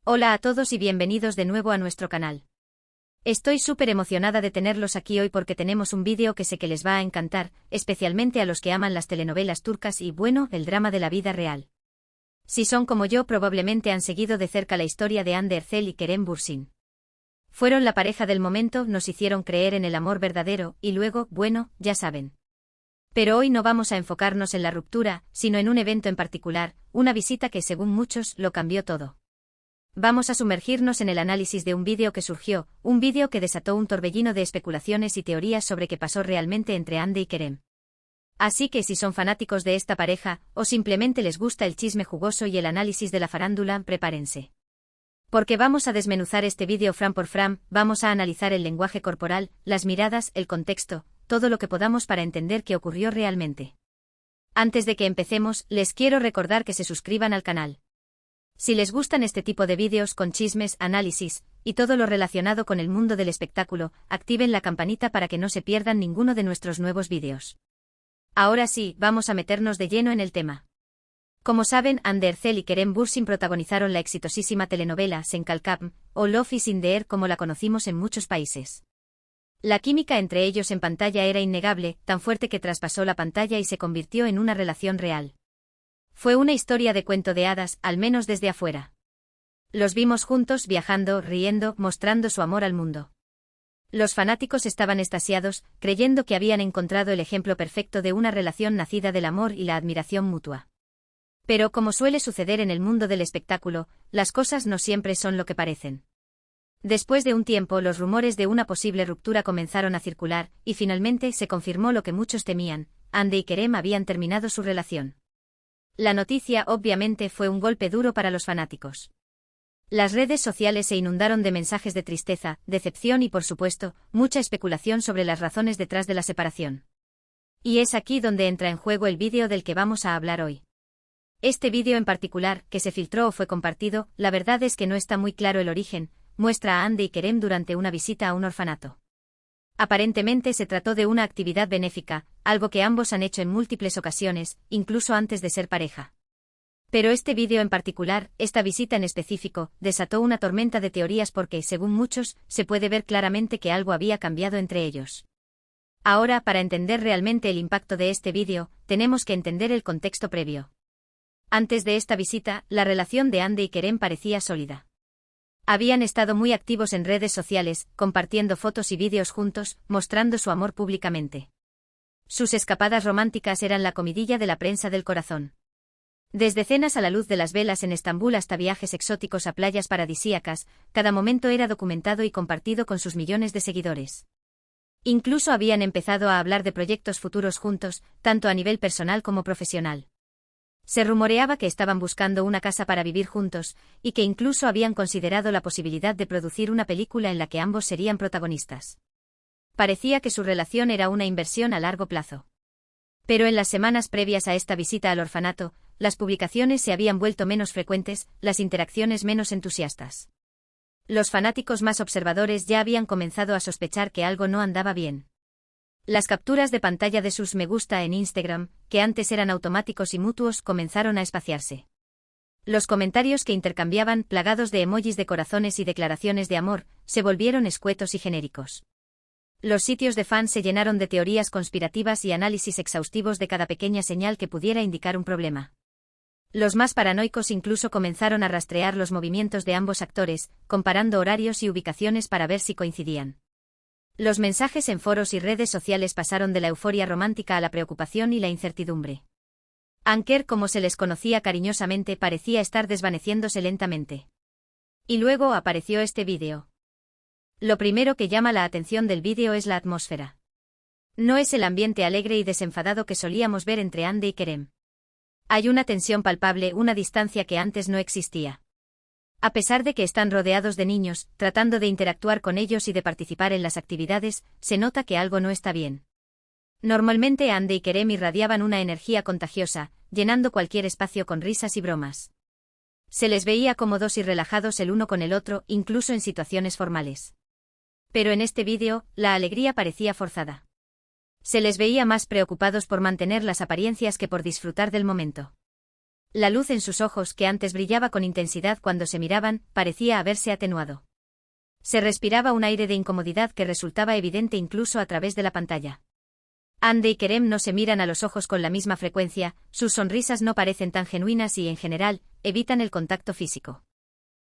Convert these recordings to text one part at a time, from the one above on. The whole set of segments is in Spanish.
Hola a todos y bienvenidos de nuevo a nuestro canal. Estoy súper emocionada de tenerlos aquí hoy porque tenemos un vídeo que sé que les va a encantar, especialmente a los que aman las telenovelas turcas y, bueno, el drama de la vida real. Si son como yo, probablemente han seguido de cerca la historia de Hande Erçel y Kerem Bürsin. Fueron la pareja del momento, nos hicieron creer en el amor verdadero, y luego, bueno, ya saben. Pero hoy no vamos a enfocarnos en la ruptura, sino en un evento en particular, una visita que según muchos, lo cambió todo. Vamos a sumergirnos en el análisis de un vídeo que surgió, un vídeo que desató un torbellino de especulaciones y teorías sobre qué pasó realmente entre Hande y Kerem. Así que si son fanáticos de esta pareja, o simplemente les gusta el chisme jugoso y el análisis de la farándula, prepárense. Porque vamos a desmenuzar este vídeo frame por frame, vamos a analizar el lenguaje corporal, las miradas, el contexto, todo lo que podamos para entender qué ocurrió realmente. Antes de que empecemos, les quiero recordar que se suscriban al canal. Si les gustan este tipo de vídeos con chismes, análisis, y todo lo relacionado con el mundo del espectáculo, activen la campanita para que no se pierdan ninguno de nuestros nuevos vídeos. Ahora sí, vamos a meternos de lleno en el tema. Como saben, Hande Erçel y Kerem Bürsin protagonizaron la exitosísima telenovela Sen Kalkam, o Love is in the Air como la conocimos en muchos países. La química entre ellos en pantalla era innegable, tan fuerte que traspasó la pantalla y se convirtió en una relación real. Fue una historia de cuento de hadas, al menos desde afuera. Los vimos juntos, viajando, riendo, mostrando su amor al mundo. Los fanáticos estaban extasiados, creyendo que habían encontrado el ejemplo perfecto de una relación nacida del amor y la admiración mutua. Pero como suele suceder en el mundo del espectáculo, las cosas no siempre son lo que parecen. Después de un tiempo, los rumores de una posible ruptura comenzaron a circular, y finalmente se confirmó lo que muchos temían: Hande y Kerem habían terminado su relación. La noticia, obviamente, fue un golpe duro para los fanáticos. Las redes sociales se inundaron de mensajes de tristeza, decepción y, por supuesto, mucha especulación sobre las razones detrás de la separación. Y es aquí donde entra en juego el vídeo del que vamos a hablar hoy. Este vídeo en particular, que se filtró o fue compartido, la verdad es que no está muy claro el origen, muestra a Hande y Kerem durante una visita a un orfanato. Aparentemente se trató de una actividad benéfica, algo que ambos han hecho en múltiples ocasiones, incluso antes de ser pareja. Pero este vídeo en particular, esta visita en específico, desató una tormenta de teorías porque, según muchos, se puede ver claramente que algo había cambiado entre ellos. Ahora, para entender realmente el impacto de este vídeo, tenemos que entender el contexto previo. Antes de esta visita, la relación de Hande y Kerem parecía sólida. Habían estado muy activos en redes sociales, compartiendo fotos y vídeos juntos, mostrando su amor públicamente. Sus escapadas románticas eran la comidilla de la prensa del corazón. Desde cenas a la luz de las velas en Estambul hasta viajes exóticos a playas paradisíacas, cada momento era documentado y compartido con sus millones de seguidores. Incluso habían empezado a hablar de proyectos futuros juntos, tanto a nivel personal como profesional. Se rumoreaba que estaban buscando una casa para vivir juntos, y que incluso habían considerado la posibilidad de producir una película en la que ambos serían protagonistas. Parecía que su relación era una inversión a largo plazo. Pero en las semanas previas a esta visita al orfanato, las publicaciones se habían vuelto menos frecuentes, las interacciones menos entusiastas. Los fanáticos más observadores ya habían comenzado a sospechar que algo no andaba bien. Las capturas de pantalla de sus me gusta en Instagram, que antes eran automáticos y mutuos, comenzaron a espaciarse. Los comentarios que intercambiaban, plagados de emojis de corazones y declaraciones de amor, se volvieron escuetos y genéricos. Los sitios de fans se llenaron de teorías conspirativas y análisis exhaustivos de cada pequeña señal que pudiera indicar un problema. Los más paranoicos incluso comenzaron a rastrear los movimientos de ambos actores, comparando horarios y ubicaciones para ver si coincidían. Los mensajes en foros y redes sociales pasaron de la euforia romántica a la preocupación y la incertidumbre. Anker, como se les conocía cariñosamente, parecía estar desvaneciéndose lentamente. Y luego apareció este vídeo. Lo primero que llama la atención del vídeo es la atmósfera. No es el ambiente alegre y desenfadado que solíamos ver entre Hande y Kerem. Hay una tensión palpable, una distancia que antes no existía. A pesar de que están rodeados de niños, tratando de interactuar con ellos y de participar en las actividades, se nota que algo no está bien. Normalmente Hande y Kerem irradiaban una energía contagiosa, llenando cualquier espacio con risas y bromas. Se les veía cómodos y relajados el uno con el otro, incluso en situaciones formales. Pero en este vídeo, la alegría parecía forzada. Se les veía más preocupados por mantener las apariencias que por disfrutar del momento. La luz en sus ojos, que antes brillaba con intensidad cuando se miraban, parecía haberse atenuado. Se respiraba un aire de incomodidad que resultaba evidente incluso a través de la pantalla. Hande y Kerem no se miran a los ojos con la misma frecuencia, sus sonrisas no parecen tan genuinas y, en general, evitan el contacto físico.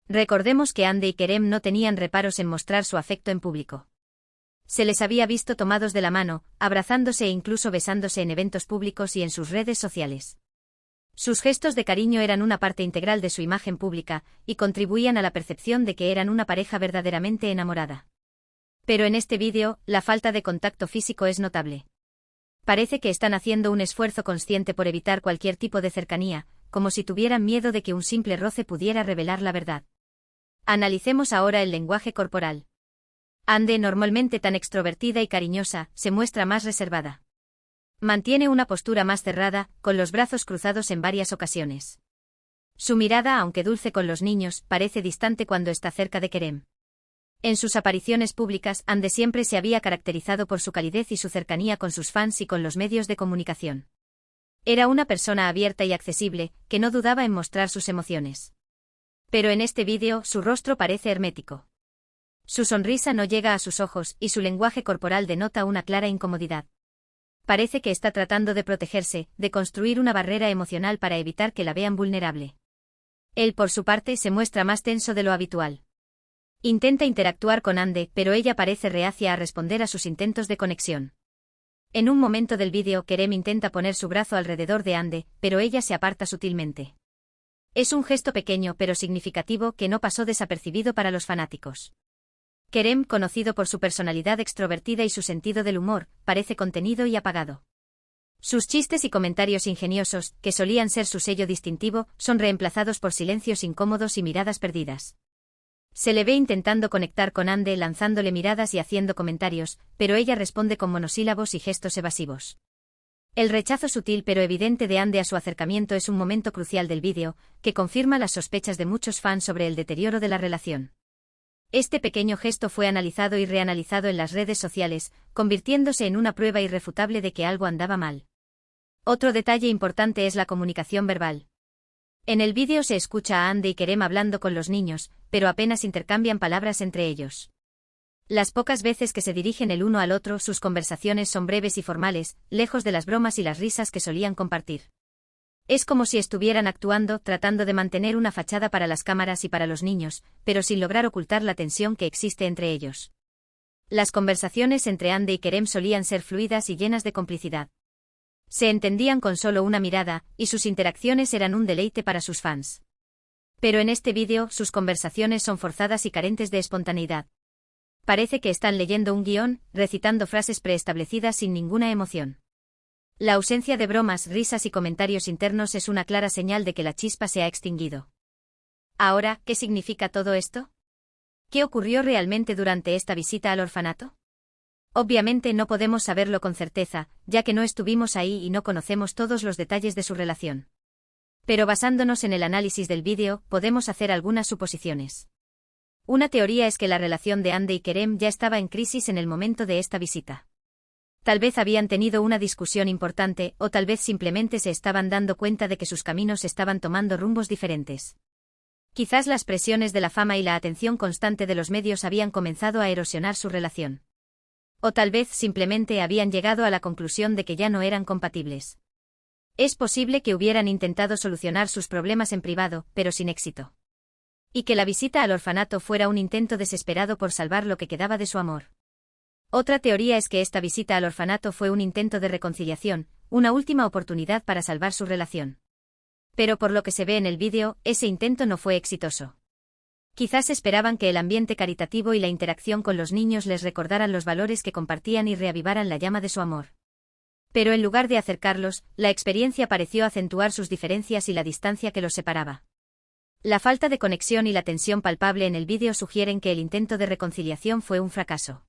Recordemos que Hande y Kerem no tenían reparos en mostrar su afecto en público. Se les había visto tomados de la mano, abrazándose e incluso besándose en eventos públicos y en sus redes sociales. Sus gestos de cariño eran una parte integral de su imagen pública, y contribuían a la percepción de que eran una pareja verdaderamente enamorada. Pero en este vídeo, la falta de contacto físico es notable. Parece que están haciendo un esfuerzo consciente por evitar cualquier tipo de cercanía, como si tuvieran miedo de que un simple roce pudiera revelar la verdad. Analicemos ahora el lenguaje corporal. Hande, normalmente tan extrovertida y cariñosa, se muestra más reservada. Mantiene una postura más cerrada, con los brazos cruzados en varias ocasiones. Su mirada, aunque dulce con los niños, parece distante cuando está cerca de Kerem. En sus apariciones públicas, Hande siempre se había caracterizado por su calidez y su cercanía con sus fans y con los medios de comunicación. Era una persona abierta y accesible, que no dudaba en mostrar sus emociones. Pero en este vídeo, su rostro parece hermético. Su sonrisa no llega a sus ojos, y su lenguaje corporal denota una clara incomodidad. Parece que está tratando de protegerse, de construir una barrera emocional para evitar que la vean vulnerable. Él, por su parte, se muestra más tenso de lo habitual. Intenta interactuar con Hande, pero ella parece reacia a responder a sus intentos de conexión. En un momento del vídeo, Kerem intenta poner su brazo alrededor de Hande, pero ella se aparta sutilmente. Es un gesto pequeño pero significativo que no pasó desapercibido para los fanáticos. Kerem, conocido por su personalidad extrovertida y su sentido del humor, parece contenido y apagado. Sus chistes y comentarios ingeniosos, que solían ser su sello distintivo, son reemplazados por silencios incómodos y miradas perdidas. Se le ve intentando conectar con Hande lanzándole miradas y haciendo comentarios, pero ella responde con monosílabos y gestos evasivos. El rechazo sutil pero evidente de Hande a su acercamiento es un momento crucial del vídeo, que confirma las sospechas de muchos fans sobre el deterioro de la relación. Este pequeño gesto fue analizado y reanalizado en las redes sociales, convirtiéndose en una prueba irrefutable de que algo andaba mal. Otro detalle importante es la comunicación verbal. En el vídeo se escucha a Hande y Kerem hablando con los niños, pero apenas intercambian palabras entre ellos. Las pocas veces que se dirigen el uno al otro, sus conversaciones son breves y formales, lejos de las bromas y las risas que solían compartir. Es como si estuvieran actuando, tratando de mantener una fachada para las cámaras y para los niños, pero sin lograr ocultar la tensión que existe entre ellos. Las conversaciones entre Hande y Kerem solían ser fluidas y llenas de complicidad. Se entendían con solo una mirada, y sus interacciones eran un deleite para sus fans. Pero en este vídeo, sus conversaciones son forzadas y carentes de espontaneidad. Parece que están leyendo un guión, recitando frases preestablecidas sin ninguna emoción. La ausencia de bromas, risas y comentarios internos es una clara señal de que la chispa se ha extinguido. Ahora, ¿qué significa todo esto? ¿Qué ocurrió realmente durante esta visita al orfanato? Obviamente no podemos saberlo con certeza, ya que no estuvimos ahí y no conocemos todos los detalles de su relación. Pero basándonos en el análisis del vídeo, podemos hacer algunas suposiciones. Una teoría es que la relación de Hande y Kerem ya estaba en crisis en el momento de esta visita. Tal vez habían tenido una discusión importante, o tal vez simplemente se estaban dando cuenta de que sus caminos estaban tomando rumbos diferentes. Quizás las presiones de la fama y la atención constante de los medios habían comenzado a erosionar su relación. O tal vez simplemente habían llegado a la conclusión de que ya no eran compatibles. Es posible que hubieran intentado solucionar sus problemas en privado, pero sin éxito. Y que la visita al orfanato fuera un intento desesperado por salvar lo que quedaba de su amor. Otra teoría es que esta visita al orfanato fue un intento de reconciliación, una última oportunidad para salvar su relación. Pero por lo que se ve en el vídeo, ese intento no fue exitoso. Quizás esperaban que el ambiente caritativo y la interacción con los niños les recordaran los valores que compartían y reavivaran la llama de su amor. Pero en lugar de acercarlos, la experiencia pareció acentuar sus diferencias y la distancia que los separaba. La falta de conexión y la tensión palpable en el vídeo sugieren que el intento de reconciliación fue un fracaso.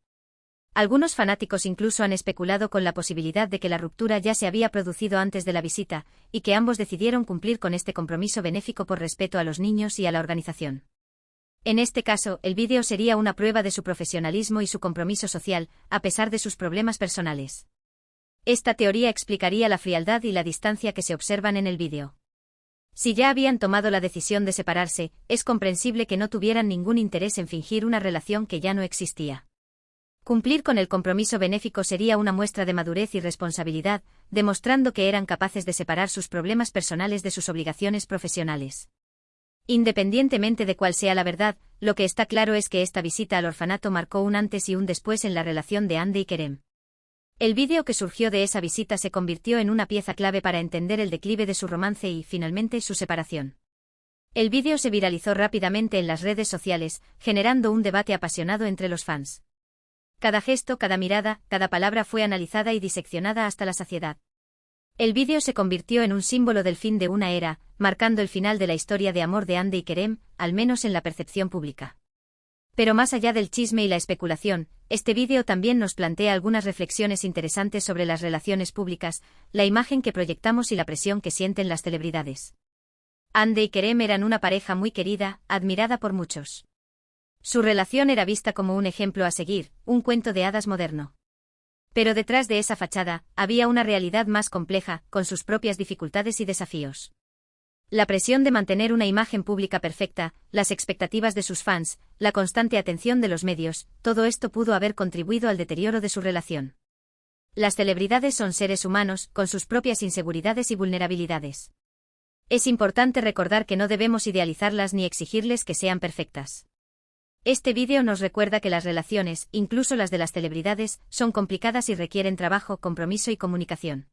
Algunos fanáticos incluso han especulado con la posibilidad de que la ruptura ya se había producido antes de la visita, y que ambos decidieron cumplir con este compromiso benéfico por respeto a los niños y a la organización. En este caso, el vídeo sería una prueba de su profesionalismo y su compromiso social, a pesar de sus problemas personales. Esta teoría explicaría la frialdad y la distancia que se observan en el vídeo. Si ya habían tomado la decisión de separarse, es comprensible que no tuvieran ningún interés en fingir una relación que ya no existía. Cumplir con el compromiso benéfico sería una muestra de madurez y responsabilidad, demostrando que eran capaces de separar sus problemas personales de sus obligaciones profesionales. Independientemente de cuál sea la verdad, lo que está claro es que esta visita al orfanato marcó un antes y un después en la relación de Andy y Kerem. El vídeo que surgió de esa visita se convirtió en una pieza clave para entender el declive de su romance y, finalmente, su separación. El vídeo se viralizó rápidamente en las redes sociales, generando un debate apasionado entre los fans. Cada gesto, cada mirada, cada palabra fue analizada y diseccionada hasta la saciedad. El vídeo se convirtió en un símbolo del fin de una era, marcando el final de la historia de amor de Andy y Kerem, al menos en la percepción pública. Pero más allá del chisme y la especulación, este vídeo también nos plantea algunas reflexiones interesantes sobre las relaciones públicas, la imagen que proyectamos y la presión que sienten las celebridades. Andy y Kerem eran una pareja muy querida, admirada por muchos. Su relación era vista como un ejemplo a seguir, un cuento de hadas moderno. Pero detrás de esa fachada, había una realidad más compleja, con sus propias dificultades y desafíos. La presión de mantener una imagen pública perfecta, las expectativas de sus fans, la constante atención de los medios, todo esto pudo haber contribuido al deterioro de su relación. Las celebridades son seres humanos, con sus propias inseguridades y vulnerabilidades. Es importante recordar que no debemos idealizarlas ni exigirles que sean perfectas. Este vídeo nos recuerda que las relaciones, incluso las de las celebridades, son complicadas y requieren trabajo, compromiso y comunicación.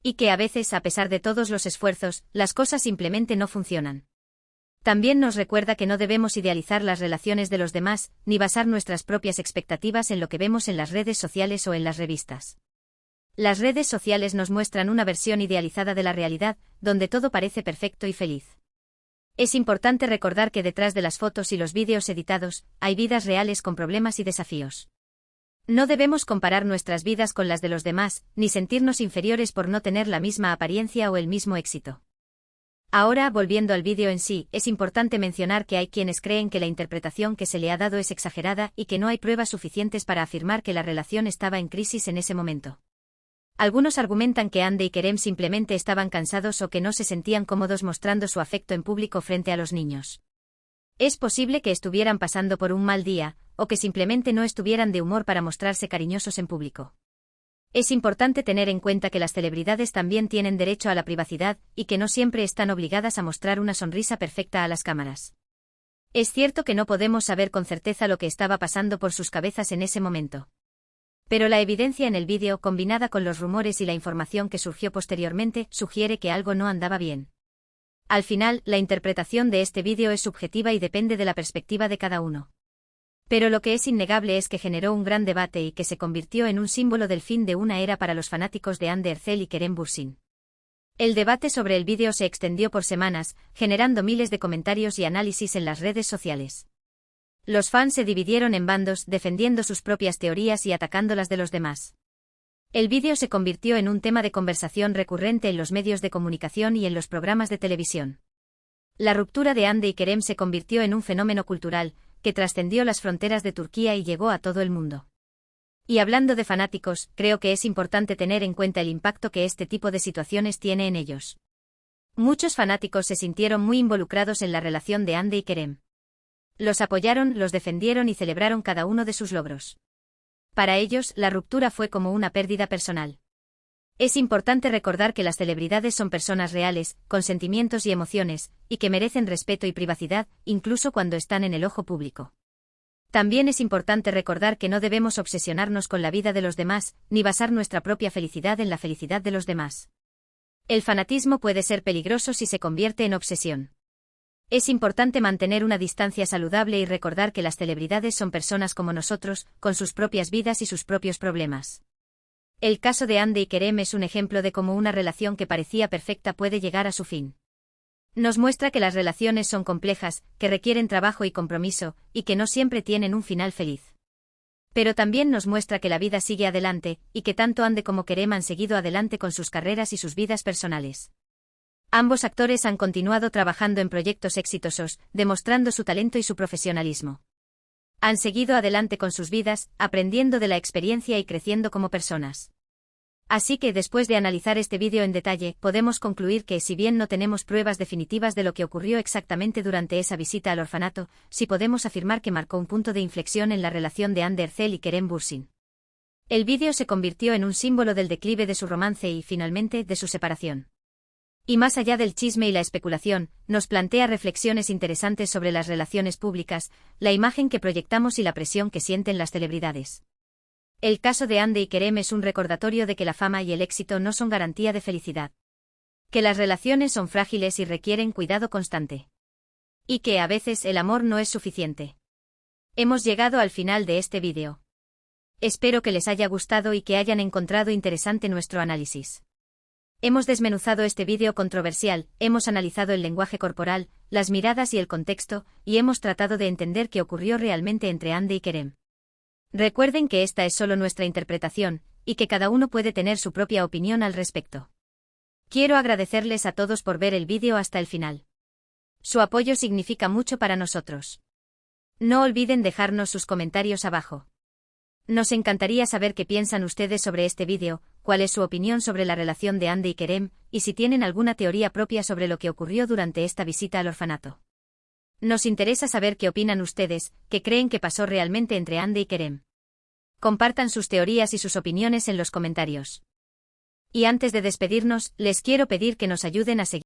Y que a veces, a pesar de todos los esfuerzos, las cosas simplemente no funcionan. También nos recuerda que no debemos idealizar las relaciones de los demás, ni basar nuestras propias expectativas en lo que vemos en las redes sociales o en las revistas. Las redes sociales nos muestran una versión idealizada de la realidad, donde todo parece perfecto y feliz. Es importante recordar que detrás de las fotos y los vídeos editados, hay vidas reales con problemas y desafíos. No debemos comparar nuestras vidas con las de los demás, ni sentirnos inferiores por no tener la misma apariencia o el mismo éxito. Ahora, volviendo al vídeo en sí, es importante mencionar que hay quienes creen que la interpretación que se le ha dado es exagerada y que no hay pruebas suficientes para afirmar que la relación estaba en crisis en ese momento. Algunos argumentan que Andy y Kerem simplemente estaban cansados o que no se sentían cómodos mostrando su afecto en público frente a los niños. Es posible que estuvieran pasando por un mal día, o que simplemente no estuvieran de humor para mostrarse cariñosos en público. Es importante tener en cuenta que las celebridades también tienen derecho a la privacidad y que no siempre están obligadas a mostrar una sonrisa perfecta a las cámaras. Es cierto que no podemos saber con certeza lo que estaba pasando por sus cabezas en ese momento. Pero la evidencia en el vídeo, combinada con los rumores y la información que surgió posteriormente, sugiere que algo no andaba bien. Al final, la interpretación de este vídeo es subjetiva y depende de la perspectiva de cada uno. Pero lo que es innegable es que generó un gran debate y que se convirtió en un símbolo del fin de una era para los fanáticos de Ander Erzel y Kerem Bürsin. El debate sobre el vídeo se extendió por semanas, generando miles de comentarios y análisis en las redes sociales. Los fans se dividieron en bandos, defendiendo sus propias teorías y atacando las de los demás. El vídeo se convirtió en un tema de conversación recurrente en los medios de comunicación y en los programas de televisión. La ruptura de Andy y Kerem se convirtió en un fenómeno cultural, que trascendió las fronteras de Turquía y llegó a todo el mundo. Y hablando de fanáticos, creo que es importante tener en cuenta el impacto que este tipo de situaciones tiene en ellos. Muchos fanáticos se sintieron muy involucrados en la relación de Andy y Kerem. Los apoyaron, los defendieron y celebraron cada uno de sus logros. Para ellos, la ruptura fue como una pérdida personal. Es importante recordar que las celebridades son personas reales, con sentimientos y emociones, y que merecen respeto y privacidad, incluso cuando están en el ojo público. También es importante recordar que no debemos obsesionarnos con la vida de los demás, ni basar nuestra propia felicidad en la felicidad de los demás. El fanatismo puede ser peligroso si se convierte en obsesión. Es importante mantener una distancia saludable y recordar que las celebridades son personas como nosotros, con sus propias vidas y sus propios problemas. El caso de Andy y Kerem es un ejemplo de cómo una relación que parecía perfecta puede llegar a su fin. Nos muestra que las relaciones son complejas, que requieren trabajo y compromiso, y que no siempre tienen un final feliz. Pero también nos muestra que la vida sigue adelante, y que tanto Andy como Kerem han seguido adelante con sus carreras y sus vidas personales. Ambos actores han continuado trabajando en proyectos exitosos, demostrando su talento y su profesionalismo. Han seguido adelante con sus vidas, aprendiendo de la experiencia y creciendo como personas. Así que después de analizar este vídeo en detalle, podemos concluir que si bien no tenemos pruebas definitivas de lo que ocurrió exactamente durante esa visita al orfanato, sí podemos afirmar que marcó un punto de inflexión en la relación de Hande Erçel y Kerem Bürsin. El vídeo se convirtió en un símbolo del declive de su romance y, finalmente, de su separación. Y más allá del chisme y la especulación, nos plantea reflexiones interesantes sobre las relaciones públicas, la imagen que proyectamos y la presión que sienten las celebridades. El caso de Hande y Kerem es un recordatorio de que la fama y el éxito no son garantía de felicidad. Que las relaciones son frágiles y requieren cuidado constante. Y que a veces el amor no es suficiente. Hemos llegado al final de este vídeo. Espero que les haya gustado y que hayan encontrado interesante nuestro análisis. Hemos desmenuzado este vídeo controversial, hemos analizado el lenguaje corporal, las miradas y el contexto, y hemos tratado de entender qué ocurrió realmente entre Hande y Kerem. Recuerden que esta es solo nuestra interpretación, y que cada uno puede tener su propia opinión al respecto. Quiero agradecerles a todos por ver el vídeo hasta el final. Su apoyo significa mucho para nosotros. No olviden dejarnos sus comentarios abajo. Nos encantaría saber qué piensan ustedes sobre este vídeo, cuál es su opinión sobre la relación de Hande y Kerem, y si tienen alguna teoría propia sobre lo que ocurrió durante esta visita al orfanato. Nos interesa saber qué opinan ustedes, qué creen que pasó realmente entre Hande y Kerem. Compartan sus teorías y sus opiniones en los comentarios. Y antes de despedirnos, les quiero pedir que nos ayuden a seguir